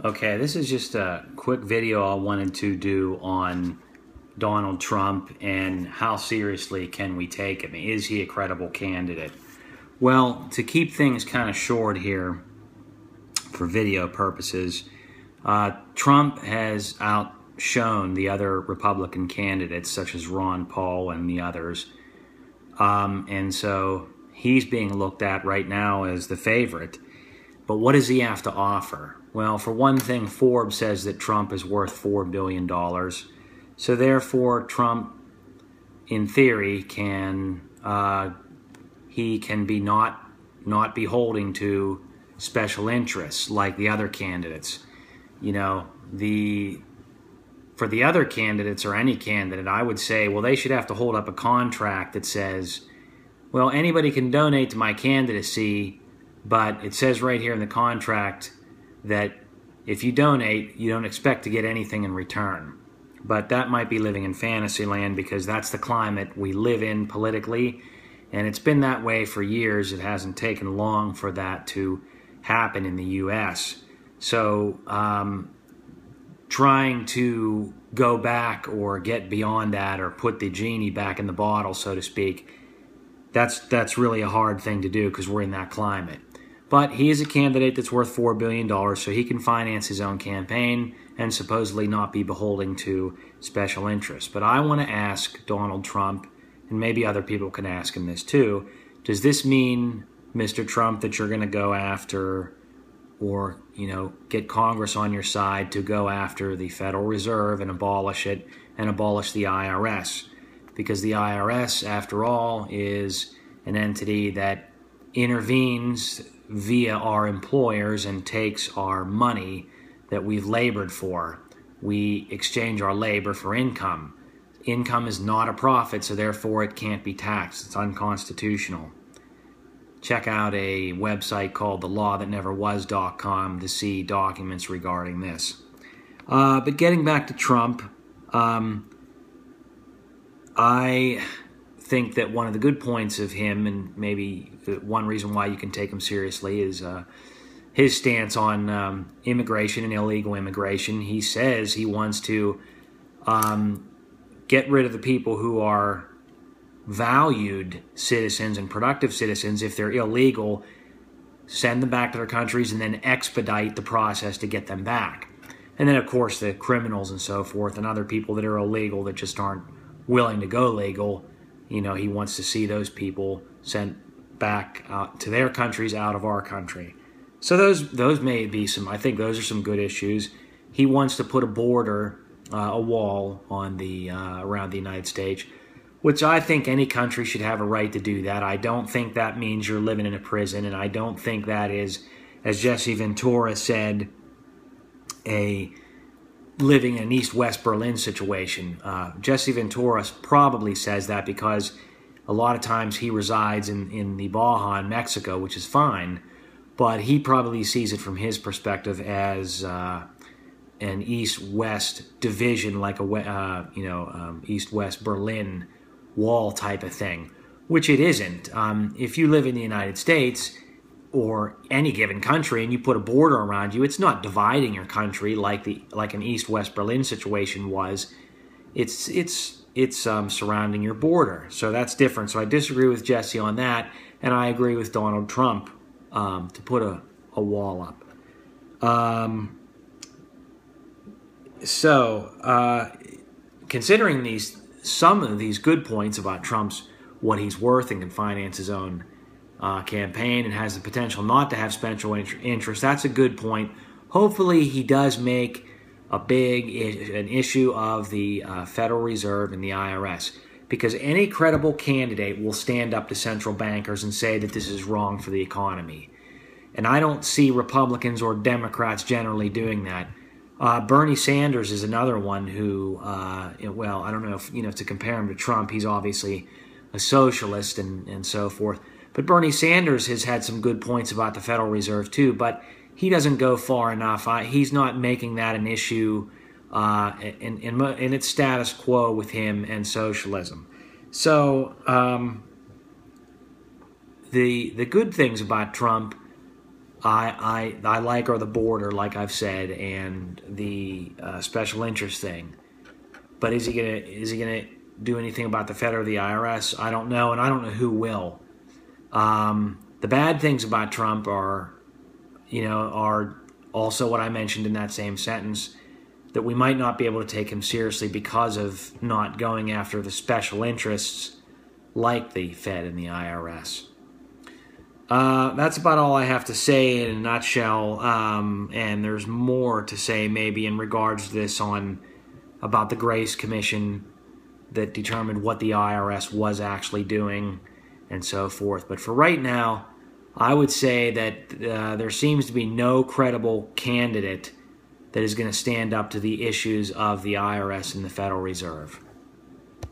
Okay, this is just a quick video I wanted to do on Donald Trump and how seriously can we take him? Is he a credible candidate? Well, to keep things kind of short here for video purposes, Trump has outshone the other Republican candidates such as Ron Paul and the others. And so he's being looked at right now as the favorite. But what does he have to offer? Well, for one thing, Forbes says that Trump is worth $4 billion. So therefore, Trump, in theory, can be not beholden to special interests like the other candidates. You know, for the other candidates or any candidate, I would say, well, they should have to hold up a contract that says, well, anybody can donate to my candidacy, but it says right here in the contract that if you donate, you don't expect to get anything in return. But that might be living in fantasy land because that's the climate we live in politically, and it's been that way for years. It hasn't taken long for that to happen in the U.S. So trying to go back or get beyond that or put the genie back in the bottle, so to speak, that's really a hard thing to do because we're in that climate. But he is a candidate that's worth $4 billion, so he can finance his own campaign and supposedly not be beholden to special interests. But I want to ask Donald Trump, and maybe other people can ask him this too, does this mean, Mr. Trump, that you're going to go after or, get Congress on your side to go after the Federal Reserve and abolish it and abolish the IRS? Because the IRS, after all, is an entity that intervenes via our employers and takes our money that we've labored for. We exchange our labor for income. Income is not a profit, so therefore it can't be taxed. It's unconstitutional. Check out a website called thelawthatneverwas.com to see documents regarding this. But getting back to Trump, I think that one of the good points of him, and maybe one reason why you can take him seriously, is his stance on immigration and illegal immigration. He says he wants to get rid of the people who are valued citizens and productive citizens. If they're illegal, send them back to their countries and then expedite the process to get them back. And then, of course, the criminals and so forth and other people that are illegal that just aren't willing to go legal, he wants to see those people sent back to their countries out of our country. So those may be I think those are some good issues. He wants to put a border, a wall on around the United States, which I think any country should have a right to do that. I don't think that means you're living in a prison, and I don't think that is, as Jesse Ventura said, living in an East-West Berlin situation. Jesse Ventura probably says that because a lot of times he resides in the Baja in Mexico, which is fine, but he probably sees it from his perspective as an East-West division, like East-West Berlin wall type of thing, which it isn't. If you live in the United States or any given country and you put a border around you, it's not dividing your country like an East-West Berlin situation was. It's surrounding your border. So that's different. So I disagree with Jesse on that, and I agree with Donald Trump to put a wall up. Considering some of these good points about Trump's what he's worth and can finance his own campaign and has the potential not to have special interest, that's a good point. Hopefully he does make an issue of the Federal Reserve and the IRS, because any credible candidate will stand up to central bankers and say that this is wrong for the economy. And I don't see Republicans or Democrats generally doing that. Bernie Sanders is another one who, I don't know if, to compare him to Trump, he's obviously a socialist and so forth. But Bernie Sanders has had some good points about the Federal Reserve too, but he doesn't go far enough. He's not making that an issue in its status quo with him and socialism. So the good things about Trump I like are the border, like I've said, and the special interest thing. But is he gonna do anything about the Fed or the IRS? I don't know, and I don't know who will. The bad things about Trump are also what I mentioned in that same sentence, that we might not be able to take him seriously because of not going after the special interests like the Fed and the IRS. That's about all I have to say in a nutshell, and there's more to say maybe in regards to this about the Grace Commission that determined what the IRS was actually doing and so forth. But for right now, I would say that there seems to be no credible candidate that is going to stand up to the issues of the IRS and the Federal Reserve.